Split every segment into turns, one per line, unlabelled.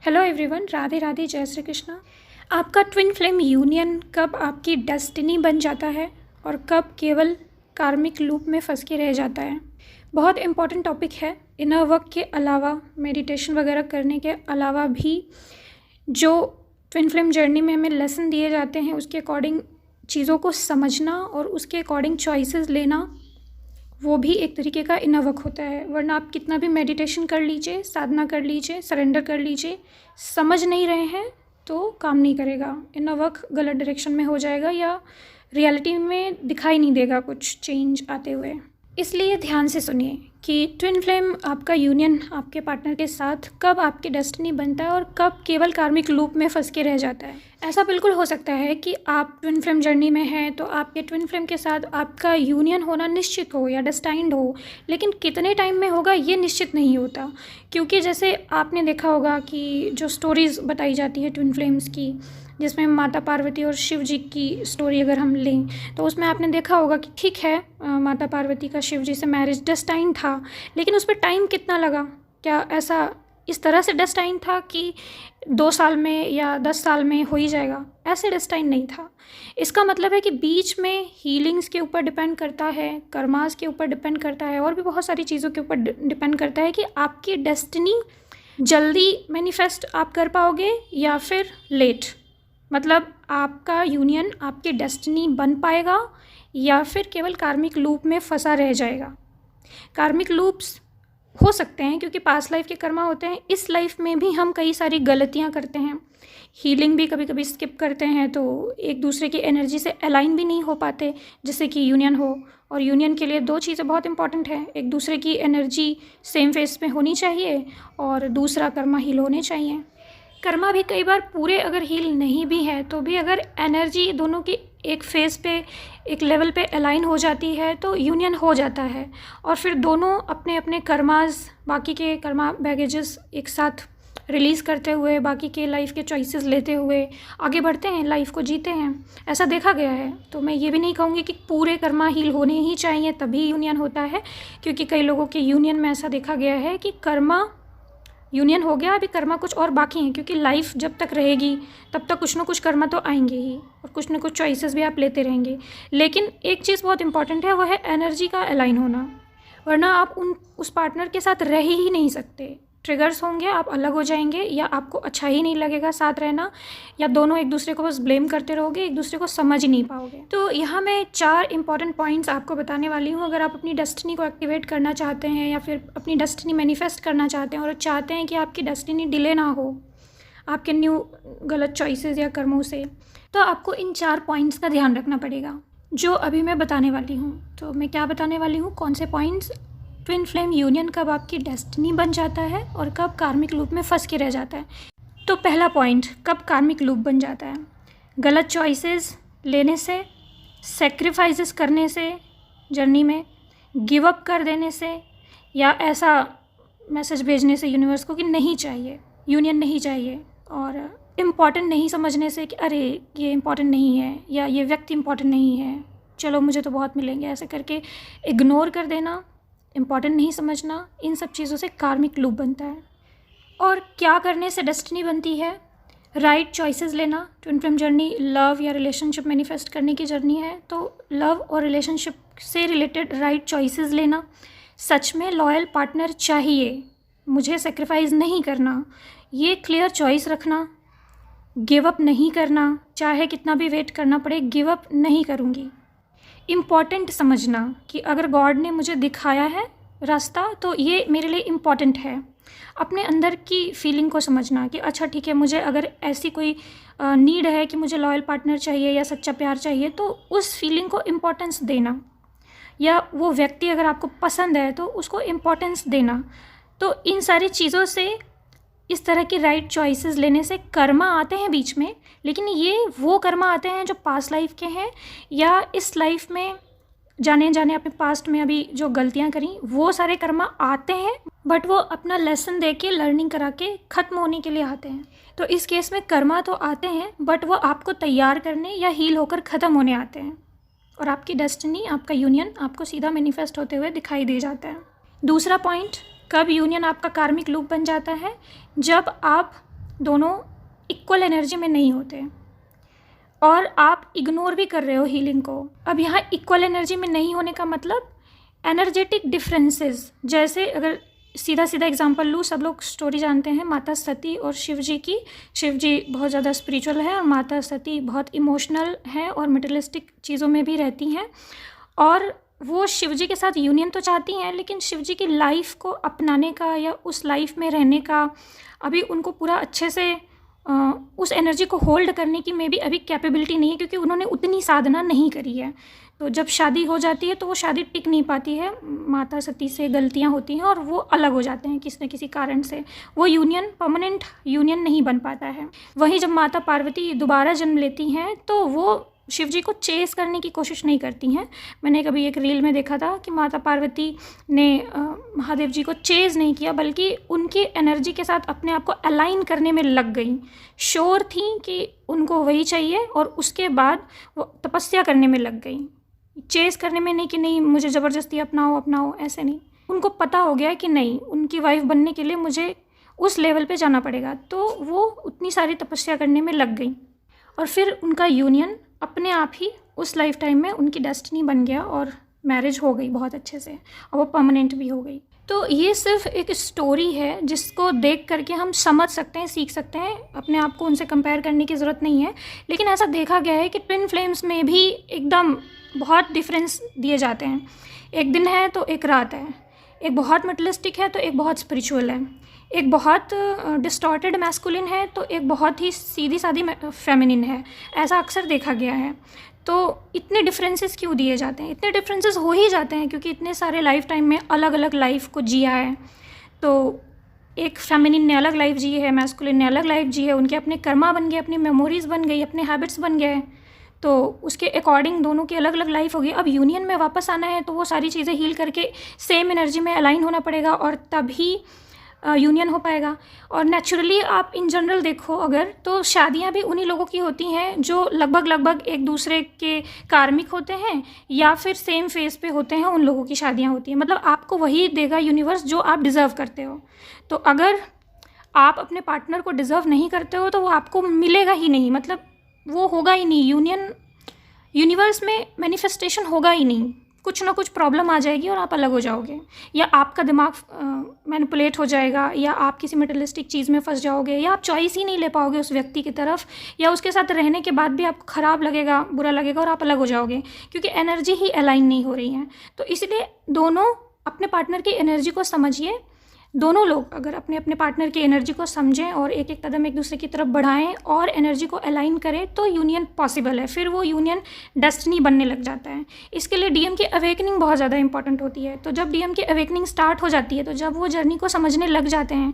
Hello everyone, Radhe Radhe, जय श्री कृष्णा। आपका twin flame union कब आपकी डेस्टिनी बन जाता है और कब केवल कार्मिक लूप में फंस के रह जाता है। बहुत इम्पॉर्टेंट टॉपिक है। इनर वर्क के अलावा, मेडिटेशन वगैरह करने के अलावा भी जो ट्विन फ्लेम जर्नी में हमें लेसन दिए जाते हैं उसके अकॉर्डिंग चीज़ों को समझना और उसके अकॉर्डिंग चॉइसेस लेना, वो भी एक तरीके का इनर वर्क होता है। वरना आप कितना भी मेडिटेशन कर लीजिए, साधना कर लीजिए, सरेंडर कर लीजिए, समझ नहीं रहे हैं तो काम नहीं करेगा। इनर वर्क गलत डायरेक्शन में हो जाएगा या रियलिटी में दिखाई नहीं देगा कुछ चेंज आते हुए। इसलिए ध्यान से सुनिए कि ट्विन फ्लेम आपका यूनियन आपके पार्टनर के साथ कब आपकी डेस्टिनी बनता है और कब केवल कार्मिक लूप में फंस के रह जाता है। ऐसा बिल्कुल हो सकता है कि आप ट्विन फ्लेम जर्नी में हैं तो आपके ट्विन फ्लेम के साथ आपका यूनियन होना निश्चित हो या डेस्टाइंड हो, लेकिन कितने टाइम में होगा ये निश्चित नहीं होता। क्योंकि जैसे आपने देखा होगा कि जो स्टोरीज़ बताई जाती है ट्विन फ्लेम्स की, जिसमें माता पार्वती और शिव जी की स्टोरी अगर हम लें तो उसमें आपने देखा होगा कि ठीक है, माता पार्वती का शिव जी से मैरिज डेस्टाइन था, लेकिन उस पर टाइम कितना लगा? क्या ऐसा इस तरह से डेस्टाइन था कि 2 साल में या 10 साल में हो ही जाएगा? ऐसे डेस्टाइन नहीं था। इसका मतलब है कि बीच में हीलिंग्स के ऊपर डिपेंड करता है, कर्मास के ऊपर डिपेंड करता है और भी बहुत सारी चीज़ों के ऊपर डिपेंड करता है कि आपकी डेस्टिनी जल्दी मैनिफेस्ट आप कर पाओगे या फिर लेट। मतलब आपका यूनियन आपकी डेस्टिनी बन पाएगा या फिर केवल कार्मिक लूप में फंसा रह जाएगा। कार्मिक लूप्स हो सकते हैं क्योंकि पास्ट लाइफ के कर्मा होते हैं। इस लाइफ में भी हम कई सारी गलतियां करते हैं, हीलिंग भी कभी कभी स्किप करते हैं, तो एक दूसरे की एनर्जी से अलाइन भी नहीं हो पाते जिससे कि यूनियन हो। और यूनियन के लिए 2 चीज़ें बहुत इंपॉर्टेंट हैं, एक दूसरे की एनर्जी सेम फेस में होनी चाहिए और दूसरा कर्मा हील होने चाहिए। कर्मा भी कई बार पूरे अगर हील नहीं भी है तो भी अगर एनर्जी दोनों की एक फेस पे, एक लेवल पे अलाइन हो जाती है तो यूनियन हो जाता है। और फिर दोनों अपने अपने कर्मास, बाकी के कर्मा बैगेजेस एक साथ रिलीज़ करते हुए, बाकी के लाइफ के चॉइसेस लेते हुए आगे बढ़ते हैं, लाइफ को जीते हैं। ऐसा देखा गया है। तो मैं ये भी नहीं कहूँगी कि पूरे कर्मा हील होने ही चाहिए तभी यूनियन होता है, क्योंकि कई लोगों के यूनियन में ऐसा देखा गया है कि कर्मा यूनियन हो गया, अभी कर्मा कुछ और बाकी हैं, क्योंकि लाइफ जब तक रहेगी तब तक कुछ ना कुछ कर्मा तो आएंगे ही और कुछ ना कुछ चॉइसेस भी आप लेते रहेंगे। लेकिन एक चीज़ बहुत इंपॉर्टेंट है, वह है एनर्जी का अलाइन होना। वरना आप उस पार्टनर के साथ रह ही नहीं सकते। ट्रिगर्स होंगे, आप अलग हो जाएंगे या आपको अच्छा ही नहीं लगेगा साथ रहना, या दोनों एक दूसरे को बस ब्लेम करते रहोगे, एक दूसरे को समझ ही नहीं पाओगे। तो यहाँ मैं 4 इंपॉर्टेंट पॉइंट्स आपको बताने वाली हूँ। अगर आप अपनी डेस्टिनी को एक्टिवेट करना चाहते हैं या फिर अपनी डेस्टिनी मैनिफेस्ट करना चाहते हैं और चाहते हैं कि आपकी डेस्टिनी डिले ना हो आपके न्यू गलत चॉइसेस या कर्मों से, तो आपको इन 4 पॉइंट्स का ध्यान रखना पड़ेगा जो अभी मैं बताने वाली हूँ। तो मैं क्या बताने वाली हूँ, कौन से पॉइंट्स, ट्विन फ्लेम यूनियन कब आपकी डेस्टिनी बन जाता है और कब कार्मिक लूप में फंस के रह जाता है। तो पहला पॉइंट, कब कार्मिक लूप बन जाता है। गलत चॉइसेस लेने से, सेक्रीफाइसेस करने से, जर्नी में गिव अप कर देने से, या ऐसा मैसेज भेजने से यूनिवर्स को कि नहीं चाहिए, यूनियन नहीं चाहिए, और इम्पॉर्टेंट नहीं समझने से कि अरे ये इम्पॉर्टेंट नहीं है या ये व्यक्ति इम्पॉर्टेंट नहीं है, चलो मुझे तो बहुत मिलेंगे, ऐसे करके इग्नोर कर देना, इम्पॉर्टेंट नहीं समझना, इन सब चीज़ों से कार्मिक लूप बनता है। और क्या करने से डेस्टिनी बनती है? राइट चॉइसेस लेना। ट्विन फ्लेम जर्नी लव या रिलेशनशिप मैनिफेस्ट करने की जर्नी है, तो लव और रिलेशनशिप से रिलेटेड राइट चॉइसेस लेना। सच में लॉयल पार्टनर चाहिए, मुझे सेक्रीफाइस नहीं करना, ये क्लियर चॉइस रखना। गिव अप नहीं करना, चाहे कितना भी वेट करना पड़े, गिव अप नहीं करूँगी। इम्पॉर्टेंट समझना कि अगर गॉड ने मुझे दिखाया है रास्ता तो ये मेरे लिए इम्पॉर्टेंट है। अपने अंदर की फीलिंग को समझना कि अच्छा ठीक है, मुझे अगर ऐसी कोई नीड है कि मुझे लॉयल पार्टनर चाहिए या सच्चा प्यार चाहिए, तो उस फीलिंग को इम्पॉर्टेंस देना। या वो व्यक्ति अगर आपको पसंद है तो उसको इम्पॉर्टेंस देना। तो इन सारी चीज़ों से, इस तरह की राइट चॉइसेस लेने से कर्मा आते हैं बीच में, लेकिन ये वो कर्मा आते हैं जो पास्ट लाइफ के हैं या इस लाइफ में जाने अपने पास्ट में अभी जो गलतियां करी वो सारे कर्मा आते हैं, बट वो अपना लेसन दे के, लर्निंग करा के ख़त्म होने के लिए आते हैं। तो इस केस में कर्मा तो आते हैं बट वो आपको तैयार करने या हील होकर ख़त्म होने आते हैं और आपकी डेस्टिनी, आपका यूनियन आपको सीधा मैनिफेस्ट होते हुए दिखाई दे जाता है। दूसरा पॉइंट, कब यूनियन आपका कार्मिक लूप बन जाता है? जब आप दोनों इक्वल एनर्जी में नहीं होते और आप इग्नोर भी कर रहे हो हीलिंग को। अब यहाँ इक्वल एनर्जी में नहीं होने का मतलब एनर्जेटिक डिफरेंसेस, जैसे अगर सीधा सीधा एग्जांपल लूँ, सब लोग स्टोरी जानते हैं माता सती और शिव जी की। शिव जी बहुत ज़्यादा स्पिरिचुअल है और माता सती बहुत इमोशनल है और मटेरियलिस्टिक चीज़ों में भी रहती हैं, और वो शिव जी के साथ यूनियन तो चाहती हैं, लेकिन शिव जी की लाइफ को अपनाने का या उस लाइफ में रहने का अभी उनको पूरा अच्छे से उस एनर्जी को होल्ड करने की में भी अभी कैपेबिलिटी नहीं है, क्योंकि उन्होंने उतनी साधना नहीं करी है। तो जब शादी हो जाती है तो वो शादी टिक नहीं पाती है, माता सती से गलतियां होती हैं और वो अलग हो जाते हैं किसी न किसी कारण से, वो यूनियन परमानेंट यूनियन नहीं बन पाता है। वहीं जब माता पार्वती दोबारा जन्म लेती हैं तो वो शिव जी को चेस करने की कोशिश नहीं करती हैं। मैंने कभी एक रील में देखा था कि माता पार्वती ने महादेव जी को चेस नहीं किया, बल्कि उनकी एनर्जी के साथ अपने आप को अलाइन करने में लग गई। श्योर थी कि उनको वही चाहिए और उसके बाद वो तपस्या करने में लग गई, चेस करने में नहीं कि नहीं मुझे ज़बरदस्ती अपनाओ, ऐसे नहीं। उनको पता हो गया कि नहीं, उनकी वाइफ बनने के लिए मुझे उस लेवल पे जाना पड़ेगा, तो वो उतनी सारी तपस्या करने में लग गई और फिर उनका यूनियन अपने आप ही उस लाइफ टाइम में उनकी डेस्टिनी बन गया और मैरिज हो गई बहुत अच्छे से, और वो परमानेंट भी हो गई। तो ये सिर्फ एक स्टोरी है जिसको देख करके हम समझ सकते हैं, सीख सकते हैं, अपने आप को उनसे कंपेयर करने की ज़रूरत नहीं है। लेकिन ऐसा देखा गया है कि ट्विन फ्लेम्स में भी एकदम बहुत डिफरेंस दिए जाते हैं। एक दिन है तो एक रात है, एक बहुत मटेरियलिस्टिक है तो एक बहुत स्पिरिचुअल है, एक बहुत डिस्टॉर्टेड मैस्कुलिन है तो एक बहुत ही सीधी सादी फेमिनिन है। ऐसा अक्सर देखा गया है। तो इतने डिफरेंसेस क्यों दिए जाते हैं? इतने डिफरेंसेस हो ही जाते हैं क्योंकि इतने सारे लाइफ टाइम में अलग अलग लाइफ को जिया है। तो एक फेमिनिन ने अलग लाइफ जी है, मैस्कुलिन ने अलग लाइफ जी है, उनके अपने कर्मा बन गए, अपनी मेमोरीज़ बन गई, अपने हैबिट्स बन गए, तो उसके अकॉर्डिंग दोनों की अलग अलग लाइफ होगी। अब यूनियन में वापस आना है तो वो सारी चीज़ें हील करके सेम एनर्जी में अलाइन होना पड़ेगा और तभी यूनियन हो पाएगा। और नेचुरली आप इन जनरल देखो अगर, तो शादियां भी उन्हीं लोगों की होती हैं जो लगभग एक दूसरे के कार्मिक होते हैं या फिर सेम फेस पे होते हैं, उन लोगों की शादियां होती हैं। मतलब आपको वही देगा यूनिवर्स जो आप डिज़र्व करते हो। तो अगर आप अपने पार्टनर को डिज़र्व नहीं करते हो तो वो आपको मिलेगा ही नहीं, मतलब वो होगा ही नहीं। यूनिवर्स में मैनिफेस्टेशन होगा ही नहीं, कुछ ना कुछ प्रॉब्लम आ जाएगी और आप अलग हो जाओगे, या आपका दिमाग मैनिपुलेट हो जाएगा, या आप किसी मटेरियलिस्टिक चीज़ में फंस जाओगे, या आप चॉइस ही नहीं ले पाओगे उस व्यक्ति की तरफ, या उसके साथ रहने के बाद भी आपको ख़राब लगेगा, बुरा लगेगा और आप अलग हो जाओगे क्योंकि एनर्जी ही अलाइन नहीं हो रही है। तो इसलिए दोनों अपने पार्टनर की एनर्जी को समझिए। दोनों लोग अगर अपने अपने पार्टनर की एनर्जी को समझें और एक एक कदम एक दूसरे की तरफ बढ़ाएं और एनर्जी को अलाइन करें तो यूनियन पॉसिबल है। फिर वो यूनियन डेस्टिनी बनने लग जाता है। इसके लिए डीएम की अवेकनिंग बहुत ज़्यादा इंपॉर्टेंट होती है। तो जब डीएम की अवेकनिंग स्टार्ट हो जाती है, तो जब वो जर्नी को समझने लग जाते हैं,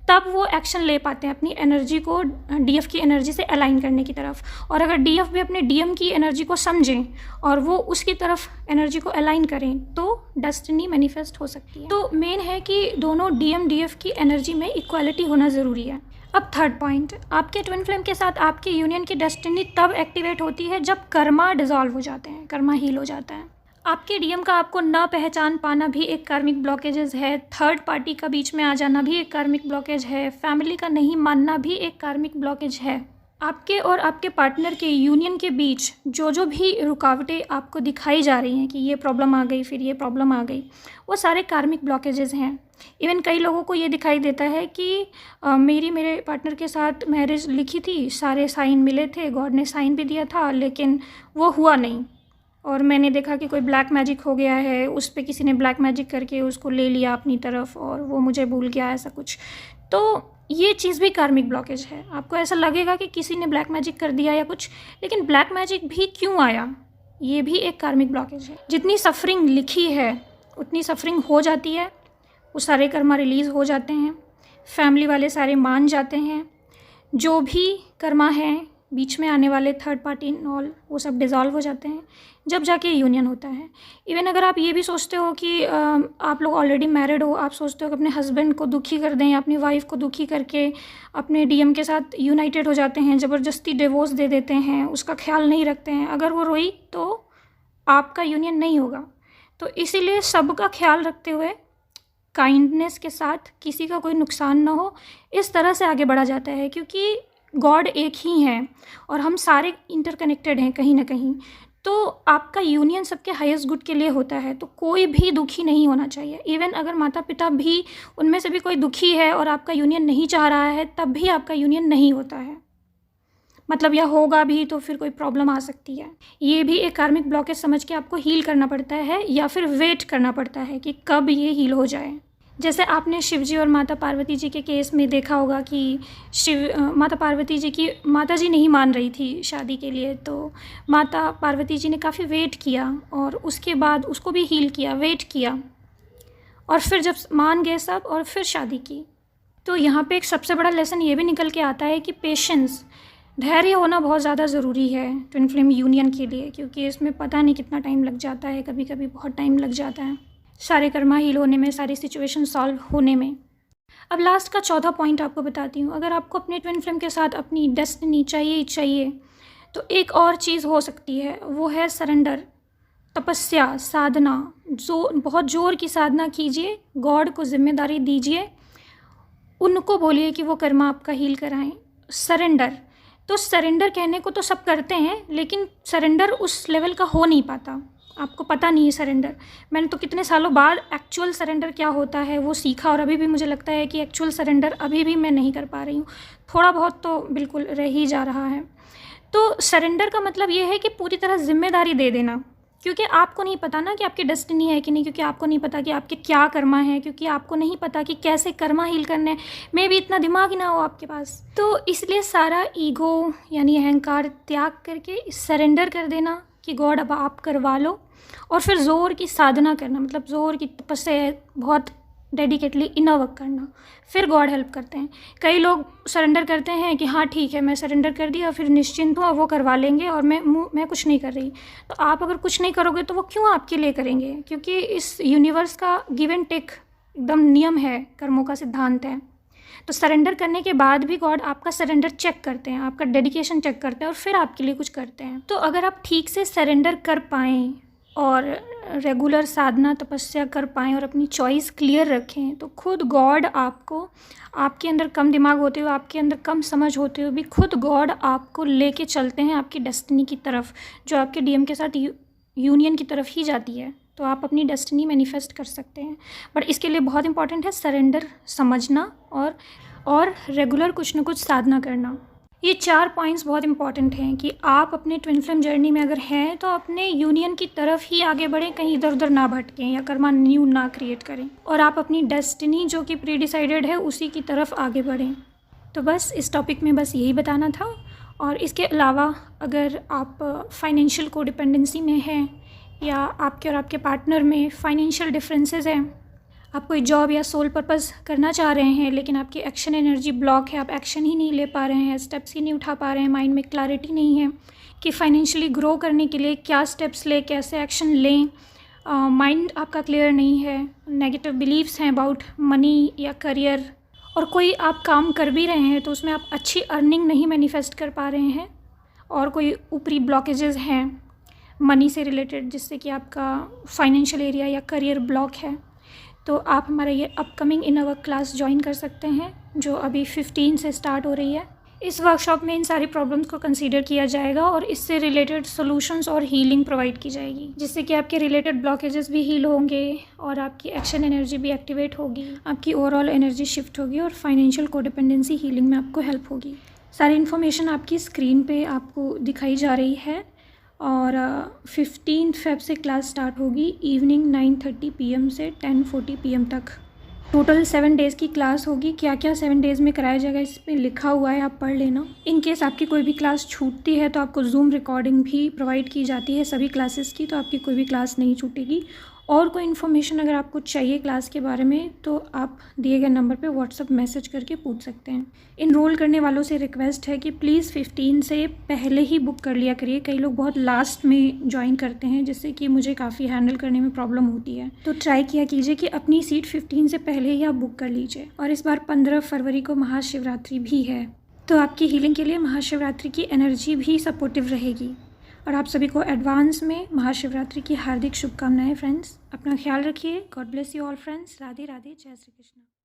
तब वो एक्शन ले पाते हैं अपनी एनर्जी को डीएफ की एनर्जी से अलाइन करने की तरफ। और अगर डीएफ भी अपने डीएम की एनर्जी को समझें और वो उसकी तरफ एनर्जी को अलाइन करें तो डेस्टिनी मैनिफेस्ट हो सकती है। तो मेन है कि दोनों डीएम डीएफ की एनर्जी में इक्वालिटी होना ज़रूरी है। अब थर्ड पॉइंट, आपके ट्विन फ्लेम के साथ आपकी यूनियन की डेस्टिनी तब एक्टिवेट होती है जब कर्मा डिसॉल्व हो जाते हैं, कर्मा हील हो जाता है। आपके डीएम का आपको न पहचान पाना भी एक कार्मिक ब्लॉकेजेस है। थर्ड पार्टी का बीच में आ जाना भी एक कार्मिक ब्लॉकेज है। फैमिली का नहीं मानना भी एक कार्मिक ब्लॉकेज है। आपके और आपके पार्टनर के यूनियन के बीच जो भी रुकावटें आपको दिखाई जा रही हैं कि ये प्रॉब्लम आ गई, फिर ये प्रॉब्लम आ गई, वो सारे कार्मिक ब्लॉकेजेस हैं। इवन कई लोगों को ये दिखाई देता है कि मेरे पार्टनर के साथ मैरिज लिखी थी, सारे साइन मिले थे, गॉड ने साइन भी दिया था, लेकिन वो हुआ नहीं। और मैंने देखा कि कोई ब्लैक मैजिक हो गया है, उस पर किसी ने ब्लैक मैजिक करके उसको ले लिया अपनी तरफ और वो मुझे भूल गया, ऐसा कुछ। तो ये चीज़ भी कार्मिक ब्लॉकेज है। आपको ऐसा लगेगा कि किसी ने ब्लैक मैजिक कर दिया या कुछ, लेकिन ब्लैक मैजिक भी क्यों आया, ये भी एक कार्मिक ब्लॉकेज है। जितनी सफरिंग लिखी है उतनी सफरिंग हो जाती है, वो सारे कर्मा रिलीज़ हो जाते हैं, फैमिली वाले सारे मान जाते हैं, जो भी कर्मा हैं बीच में आने वाले थर्ड पार्टी ऑल, वो सब डिज़ोल्व हो जाते हैं, जब जाके यूनियन होता है। इवन अगर आप ये भी सोचते हो कि आप लोग ऑलरेडी मैरिड हो, आप सोचते हो कि अपने हस्बैंड को दुखी कर दें या अपनी वाइफ को दुखी करके अपने डीएम के साथ यूनाइटेड हो जाते हैं, ज़बरदस्ती डिवोर्स दे देते हैं, उसका ख्याल नहीं रखते हैं, अगर वो रोई तो आपका यूनियन नहीं होगा। तो इसीलिए सबका ख्याल रखते हुए काइंडनेस के साथ, किसी का कोई नुकसान ना हो, इस तरह से आगे बढ़ा जाता है, क्योंकि गॉड एक ही हैं और हम सारे इंटरकनेक्टेड हैं कहीं ना कहीं। तो आपका यूनियन सबके हाईएस्ट गुड के लिए होता है, तो कोई भी दुखी नहीं होना चाहिए। इवन अगर माता पिता भी, उनमें से भी कोई दुखी है और आपका यूनियन नहीं चाह रहा है, तब भी आपका यूनियन नहीं होता है, मतलब या होगा भी तो फिर कोई प्रॉब्लम आ सकती है। ये भी एक कार्मिक ब्लॉकेज समझ के आपको हील करना पड़ता है, या फिर वेट करना पड़ता है कि कब ये हील हो जाए। जैसे आपने शिव जी और माता पार्वती जी के केस में देखा होगा कि माता पार्वती जी की माता जी नहीं मान रही थी शादी के लिए, तो माता पार्वती जी ने काफ़ी वेट किया और उसके बाद उसको भी हील किया, वेट किया, और फिर जब मान गए सब और फिर शादी की। तो यहाँ पे एक सबसे बड़ा लेसन ये भी निकल के आता है कि पेशेंस, धैर्य होना बहुत ज़्यादा ज़रूरी है ट्विन फ्लेम यूनियन के लिए, क्योंकि इसमें पता नहीं कितना टाइम लग जाता है, कभी कभी बहुत टाइम लग जाता है सारे कर्मा हील होने में, सारी सिचुएशन सॉल्व होने में। अब लास्ट का चौथा पॉइंट आपको बताती हूँ। अगर आपको अपने ट्विन फ्लेम के साथ अपनी डेस्टिनी चाहिए तो एक और चीज़ हो सकती है, वो है सरेंडर, तपस्या, साधना। बहुत ज़ोर की साधना कीजिए, गॉड को जिम्मेदारी दीजिए, उनको बोलिए कि वो कर्मा आपका हील कराएं। सरेंडर, तो सरेंडर कहने को तो सब करते हैं, लेकिन सरेंडर उस लेवल का हो नहीं पाता, आपको पता नहीं है सरेंडर। मैंने तो कितने सालों बाद एक्चुअल सरेंडर क्या होता है वो सीखा, और अभी भी मुझे लगता है कि एक्चुअल सरेंडर अभी भी मैं नहीं कर पा रही हूँ, थोड़ा बहुत तो बिल्कुल रह ही जा रहा है। तो सरेंडर का मतलब ये है कि पूरी तरह जिम्मेदारी दे देना, क्योंकि आपको नहीं पता ना कि आपकी डेस्टिनी है कि नहीं, क्योंकि आपको नहीं पता कि आपके क्या कर्मा है, क्योंकि आपको नहीं पता कि कैसे कर्मा हील करने में भी इतना दिमाग ही ना हो आपके पास। तो इसलिए सारा ईगो यानी अहंकार त्याग करके सरेंडर कर देना कि गॉड अब आप करवा लो, और फिर ज़ोर की साधना करना, मतलब ज़ोर की तपस्या, बहुत डेडिकेटली इनर वर्क करना, फिर गॉड हेल्प करते हैं। कई लोग सरेंडर करते हैं कि हाँ ठीक है मैं सरेंडर कर दिया, फिर निश्चिंत हूँ, वो करवा लेंगे और मैं कुछ नहीं कर रही। तो आप अगर कुछ नहीं करोगे तो वो क्यों आपके लिए करेंगे, क्योंकि इस यूनिवर्स का गिव एंड टेक एकदम नियम है, कर्मों का सिद्धांत है। तो सरेंडर करने के बाद भी गॉड आपका सरेंडर चेक करते हैं, आपका डेडिकेशन चेक करते हैं और फिर आपके लिए कुछ करते हैं। तो अगर आप ठीक से सरेंडर कर पाएँ और रेगुलर साधना तपस्या कर पाएँ और अपनी चॉइस क्लियर रखें, तो खुद गॉड आपको, आपके अंदर कम दिमाग होते हुए, आपके अंदर कम समझ होते हुए भी खुद गॉड आपको लेके चलते हैं आपकी डेस्टिनी की तरफ, जो आपके डीएम के साथ यूनियन की तरफ ही जाती है। तो आप अपनी डेस्टिनी मैनिफेस्ट कर सकते हैं, बट इसके लिए बहुत इंपॉर्टेंट है सरेंडर समझना और रेगुलर कुछ ना कुछ साधना करना। ये 4 पॉइंट्स बहुत इंपॉर्टेंट हैं कि आप अपने ट्विन फ्लेम जर्नी में अगर हैं तो अपने यूनियन की तरफ ही आगे बढ़ें, कहीं इधर उधर ना भटकें या कर्मा न्यू ना क्रिएट करें, और आप अपनी डेस्टिनी जो कि प्री डिसाइडेड है उसी की तरफ आगे बढ़ें। तो बस इस टॉपिक में बस यही बताना था। और इसके अलावा अगर आप फाइनेंशियल कोडिपेंडेंसी में हैं या आपके और आपके पार्टनर में फाइनेंशियल डिफरेंसेस हैं, आप कोई जॉब या सोल पर्पस करना चाह रहे हैं लेकिन आपकी एक्शन एनर्जी ब्लॉक है, आप एक्शन ही नहीं ले पा रहे हैं, स्टेप्स ही नहीं उठा पा रहे हैं, माइंड में क्लैरिटी नहीं है कि फाइनेंशियली ग्रो करने के लिए क्या स्टेप्स लें, कैसे एक्शन लें, माइंड आपका क्लियर नहीं है, नेगेटिव बिलीव्स हैं अबाउट मनी या करियर, और कोई आप काम कर भी रहे हैं तो उसमें आप अच्छी अर्निंग नहीं मैनिफेस्ट कर पा रहे हैं, और कोई ऊपरी ब्लॉकेजेस हैं मनी से रिलेटेड जिससे कि आपका फाइनेंशियल एरिया या करियर ब्लॉक है, तो आप हमारा ये upcoming inner work class join कर सकते हैं जो अभी 15 से स्टार्ट हो रही है। इस वर्कशॉप में इन सारी प्रॉब्लम्स को कंसीडर किया जाएगा और इससे रिलेटेड सॉल्यूशंस और हीलिंग प्रोवाइड की जाएगी, जिससे कि आपके रिलेटेड ब्लॉकेजेस भी हील होंगे और आपकी एक्शन एनर्जी भी एक्टिवेट होगी, आपकी ओवरऑल एनर्जी शिफ्ट होगी और फाइनेंशियल कोडिपेंडेंसी हीलिंग में आपको हेल्प होगी। सारी इन्फॉर्मेशन आपकी स्क्रीन पे आपको दिखाई जा रही है और 15 फेब से क्लास स्टार्ट होगी इवनिंग 9:30 PM से 10:40 PM तक। टोटल 7 डेज़ की क्लास होगी। क्या क्या 7 डेज़ में कराया जाएगा इस पर लिखा हुआ है, आप पढ़ लेना। इन केस आपकी कोई भी क्लास छूटती है तो आपको जूम रिकॉर्डिंग भी प्रोवाइड की जाती है सभी क्लासेस की, तो आपकी कोई भी क्लास नहीं छूटेगी। और कोई इन्फॉर्मेशन अगर आपको चाहिए क्लास के बारे में तो आप दिए गए नंबर पे व्हाट्सअप मैसेज करके पूछ सकते हैं। इनरोल करने वालों से रिक्वेस्ट है कि प्लीज़ 15 से पहले ही बुक कर लिया करिए। कई लोग बहुत लास्ट में ज्वाइन करते हैं जिससे कि मुझे काफ़ी हैंडल करने में प्रॉब्लम होती है, तो ट्राई किया कीजिए कि अपनी सीट 15 से पहले ही आप बुक कर लीजिए। और इस बार 15 फरवरी को महाशिवरात्रि भी है, तो आपकी हीलिंग के लिए महाशिवरात्रि की एनर्जी भी सपोर्टिव रहेगी। और आप सभी को एडवांस में महाशिवरात्रि की हार्दिक शुभकामनाएं फ्रेंड्स। अपना ख्याल रखिए। God bless you all friends. Radhe Radhe. जय श्री कृष्ण।